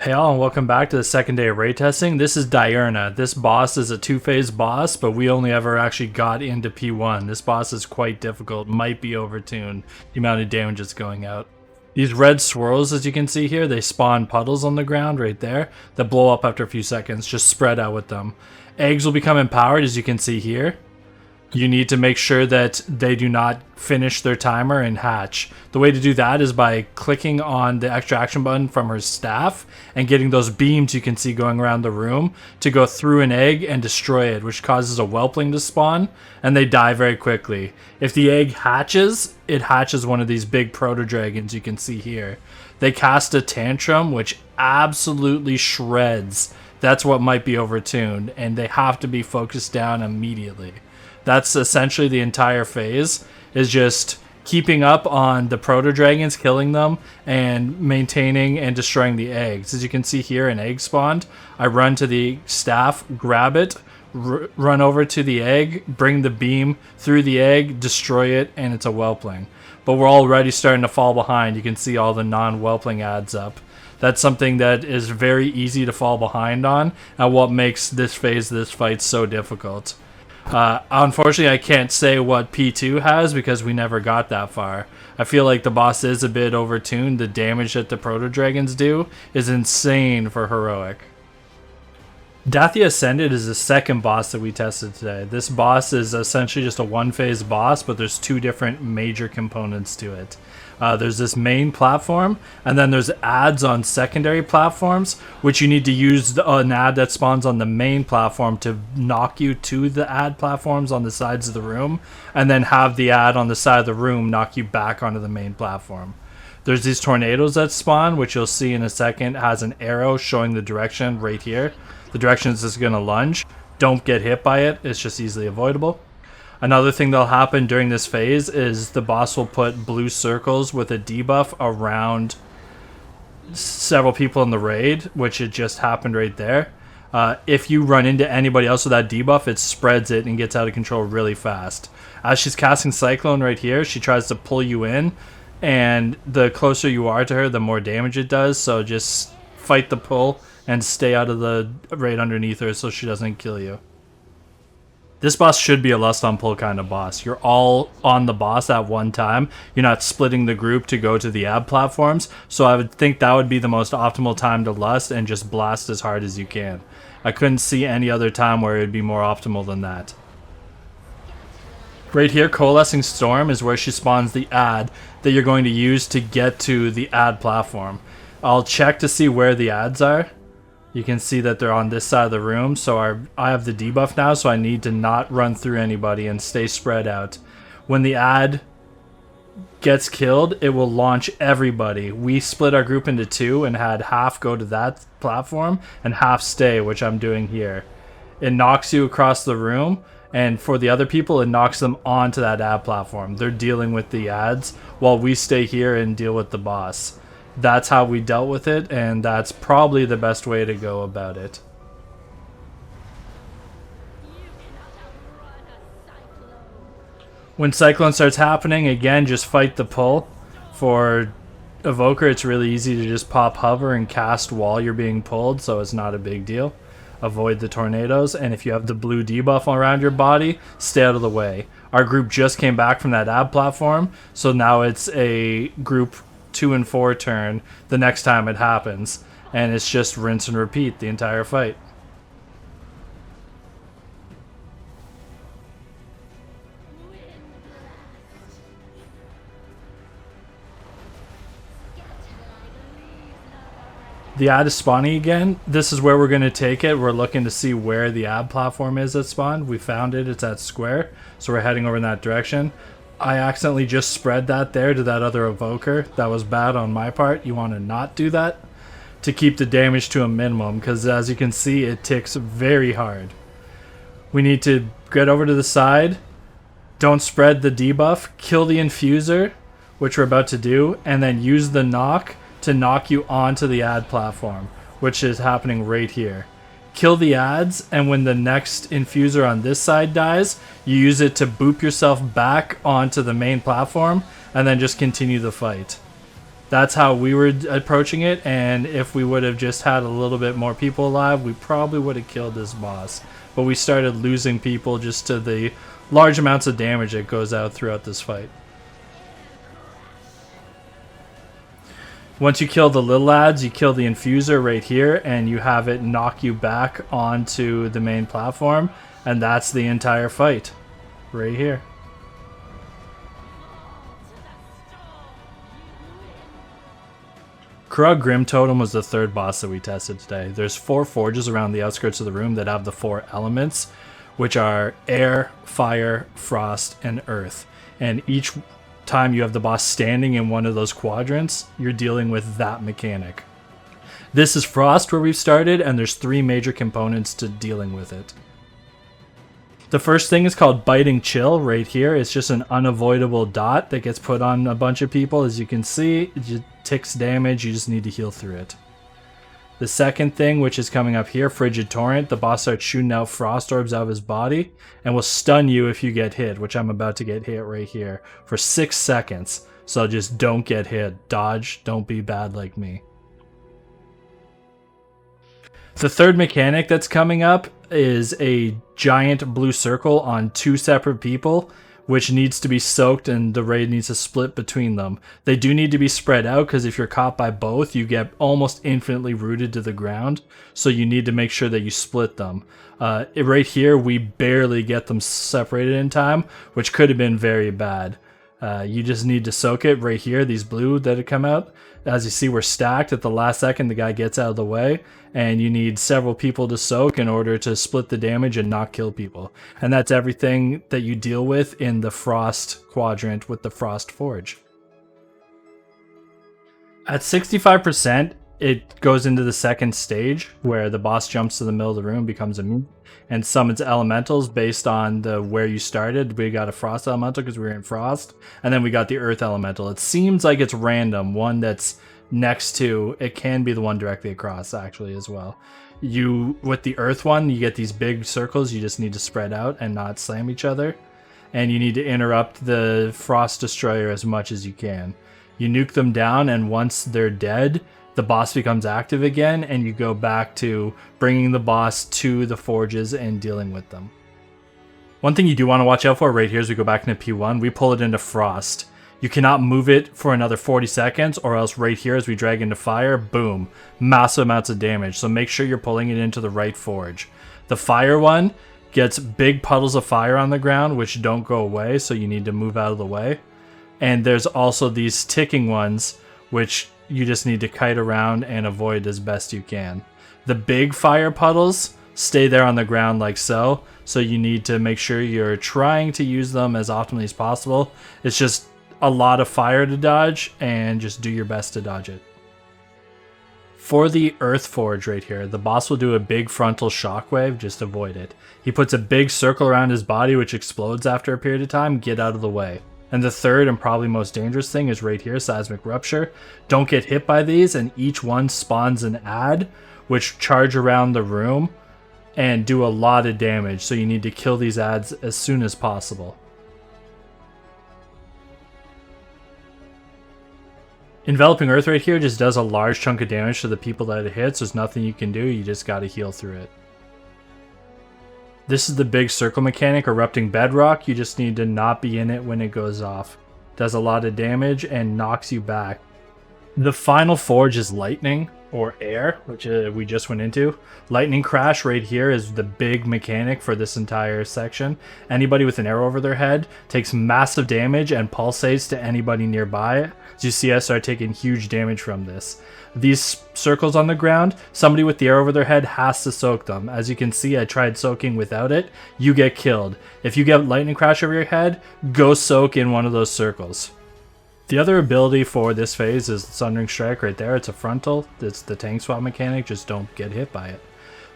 Hey all, and welcome back to the second day of raid testing. This is Diurna. This boss is a two-phase boss, but we only ever actually got into P1. This boss is quite difficult, might be overtuned, the amount of damage it's going out. These red swirls, as you can see here, they spawn puddles on the ground right there that blow up after a few seconds. Just spread out with them. Eggs will become empowered, as you can see here. You need to make sure that they do not finish their timer and hatch. The way to do that is by clicking on the extra action button from her staff and getting those beams you can see going around the room to go through an egg and destroy it, which causes a whelpling to spawn, and they die very quickly. If the egg hatches, it hatches one of these big proto-dragons you can see here. They cast a tantrum, which absolutely shreds. That's what might be overtuned, and they have to be focused down immediately. That's essentially the entire phase, is just keeping up on the proto-dragons, killing them, and maintaining and destroying the eggs. As you can see here, an egg spawned. I run to the staff, grab it, run over to the egg, bring the beam through the egg, destroy it, and it's a whelpling. But we're already starting to fall behind. You can see all the non-whelpling adds up. That's something that is very easy to fall behind on, and what makes this phase of this fight so difficult. Unfortunately, I can't say what P2 has because we never got that far. I feel like the boss is a bit overtuned. The damage that the proto-dragons do is insane for heroic. Dathia Ascended is the second boss that we tested today. This boss is essentially just a one-phase boss, but there's two different major components to it. There's this main platform, and then there's ads on secondary platforms, which you need to use an ad that spawns on the main platform to knock you to the ad platforms on the sides of the room, and then have the ad on the side of the room knock you back onto the main platform. There's these tornadoes that spawn, which you'll see in a second, has an arrow showing the direction right here. The direction is just going to lunge. Don't get hit by it, it's just easily avoidable. Another thing that'll happen during this phase is the boss will put blue circles with a debuff around several people in the raid, which it just happened right there. If you run into anybody else with that debuff, it spreads it and gets out of control really fast. As she's casting Cyclone right here, she tries to pull you in, and the closer you are to her, the more damage it does, so just fight the pull and stay out of the raid underneath her so she doesn't kill you. This boss should be a lust on pull kind of boss. You're all on the boss at one time. You're not splitting the group to go to the ab platforms, so I would think that would be the most optimal time to lust and just blast as hard as you can. I couldn't see any other time where it would be more optimal than that. Right here, Coalescing Storm is where she spawns the ad that you're going to use to get to the ad platform. I'll check to see where the ads are. You can see that they're on this side of the room, so I have the debuff now, so I need to not run through anybody and stay spread out. When the ad gets killed, it will launch everybody. We split our group into two and had half go to that platform and half stay, which I'm doing here. It knocks you across the room, and for the other people, it knocks them onto that ad platform. They're dealing with the ads while we stay here and deal with the boss. That's how we dealt with it, and that's probably the best way to go about it. When Cyclone starts happening, again, just fight the pull. For Evoker, it's really easy to just pop hover and cast while you're being pulled, so it's not a big deal. Avoid the tornadoes, and if you have the blue debuff around your body, stay out of the way. Our group just came back from that ab platform, so now it's a group 2 and 4 turn the next time it happens, and it's just rinse and repeat the entire fight. The ad is spawning again. This is where we're going to take it. We're looking to see where the ad platform is that spawned. We found it. It's at square, so we're heading over in that direction. I accidentally just spread that there to that other Evoker. That was bad on my part. You want to not do that to keep the damage to a minimum, because as you can see, it ticks very hard. We need to get over to the side. Don't spread the debuff. Kill the Infuser, which we're about to do, and then use the knock to knock you onto the ad platform, which is happening right here. Kill the ads, and when the next Infuser on this side dies, you use it to boop yourself back onto the main platform, and then just continue the fight. That's how we were approaching it, and if we would have just had a little bit more people alive, we probably would have killed this boss. But we started losing people just to the large amounts of damage that goes out throughout this fight. Once you kill the little lads, you kill the infuser right here, and you have it knock you back onto the main platform, and that's the entire fight right here. Krug Grim Totem was the third boss that we tested today. There's 4 forges around the outskirts of the room that have the 4 elements, which are air, fire, frost, and earth. And each time you have the boss standing in one of those quadrants, you're dealing with that mechanic. This is Frost where we've started, and there's 3 major components to dealing with it. The first thing is called Biting Chill right here. It's just an unavoidable dot that gets put on a bunch of people. As you can see, it just ticks damage, you just need to heal through it. The second thing, which is coming up here, Frigid Torrent, the boss starts shooting out frost orbs out of his body and will stun you if you get hit, which I'm about to get hit right here, for 6 seconds. So just don't get hit. Dodge, don't be bad like me. The third mechanic that's coming up is a giant blue circle on 2 separate people, which needs to be soaked, and the raid needs to split between them. They do need to be spread out, because if you're caught by both, you get almost infinitely rooted to the ground, so you need to make sure that you split them. Right here, we barely get them separated in time, which could have been very bad. You just need to soak it right here, these blue that have come out. As you see, we're stacked. At the last second, the guy gets out of the way, and you need several people to soak in order to split the damage and not kill people. And that's everything that you deal with in the Frost quadrant with the Frost Forge. At 65%, it goes into the second stage, where the boss jumps to the middle of the room, becomes immune, and summons elementals based on where you started. We got a frost elemental because we were in frost, and then we got the earth elemental. It seems like it's random. One that's next to it can be the one directly across, actually, as well. With the earth one, you get these big circles. You just need to spread out and not slam each other, and you need to interrupt the frost destroyer as much as you can. You nuke them down, and once they're dead, the boss becomes active again, and you go back to bringing the boss to the forges and dealing with them. One thing you do want to watch out for right here as we go back into P1, we pull it into Frost. You cannot move it for another 40 seconds, or else right here as we drag into Fire, boom, massive amounts of damage. So make sure you're pulling it into the right forge. The Fire one gets big puddles of fire on the ground, which don't go away, so you need to move out of the way. And there's also these ticking ones, which you just need to kite around and avoid as best you can. The big fire puddles stay there on the ground like so, so you need to make sure you're trying to use them as optimally as possible. It's just a lot of fire to dodge, and just do your best to dodge it. For the Earth Forge right here, the boss will do a big frontal shockwave, just avoid it. He puts a big circle around his body which explodes after a period of time, get out of the way. And the third and probably most dangerous thing is right here, Seismic Rupture. Don't get hit by these, and each one spawns an ad, which charge around the room and do a lot of damage, so you need to kill these ads as soon as possible. Enveloping Earth right here just does a large chunk of damage to the people that it hits. There's nothing you can do, you just gotta heal through it. This is the big circle mechanic, Erupting Bedrock. You just need to not be in it when it goes off. Does a lot of damage and knocks you back. The final forge is Lightning, or Air, which we just went into. Lightning Crash right here is the big mechanic for this entire section. Anybody with an arrow over their head takes massive damage and pulsates to anybody nearby. As you see, I start taking huge damage from this. These circles on the ground, somebody with the arrow over their head has to soak them. As you can see, I tried soaking without it. You get killed. If you get Lightning Crash over your head, go soak in one of those circles. The other ability for this phase is Sundering Strike right there. It's a frontal. It's the tank swap mechanic. Just don't get hit by it.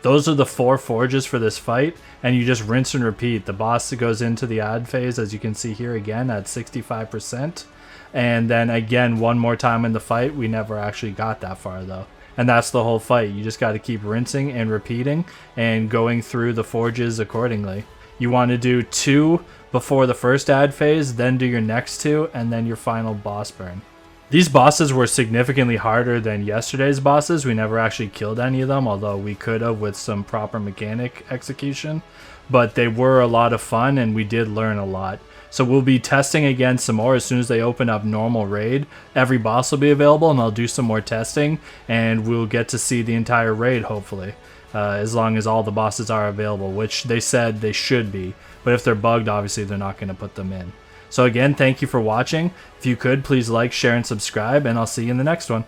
Those are the 4 forges for this fight, and you just rinse and repeat. The boss goes into the ad phase, as you can see here again, at 65%. And then again, one more time in the fight. We never actually got that far though. And that's the whole fight. You just got to keep rinsing and repeating and going through the forges accordingly. You want to do 2 before the first ad phase, then do your next 2, and then your final boss burn. These bosses were significantly harder than yesterday's bosses. We never actually killed any of them, although we could have with some proper mechanic execution. But they were a lot of fun, and we did learn a lot. So we'll be testing again some more as soon as they open up normal raid. Every boss will be available, and I'll do some more testing, and we'll get to see the entire raid, hopefully. As long as all the bosses are available, which they said they should be. But if they're bugged, obviously they're not going to put them in. So again, thank you for watching. If you could, please like, share, and subscribe, and I'll see you in the next one.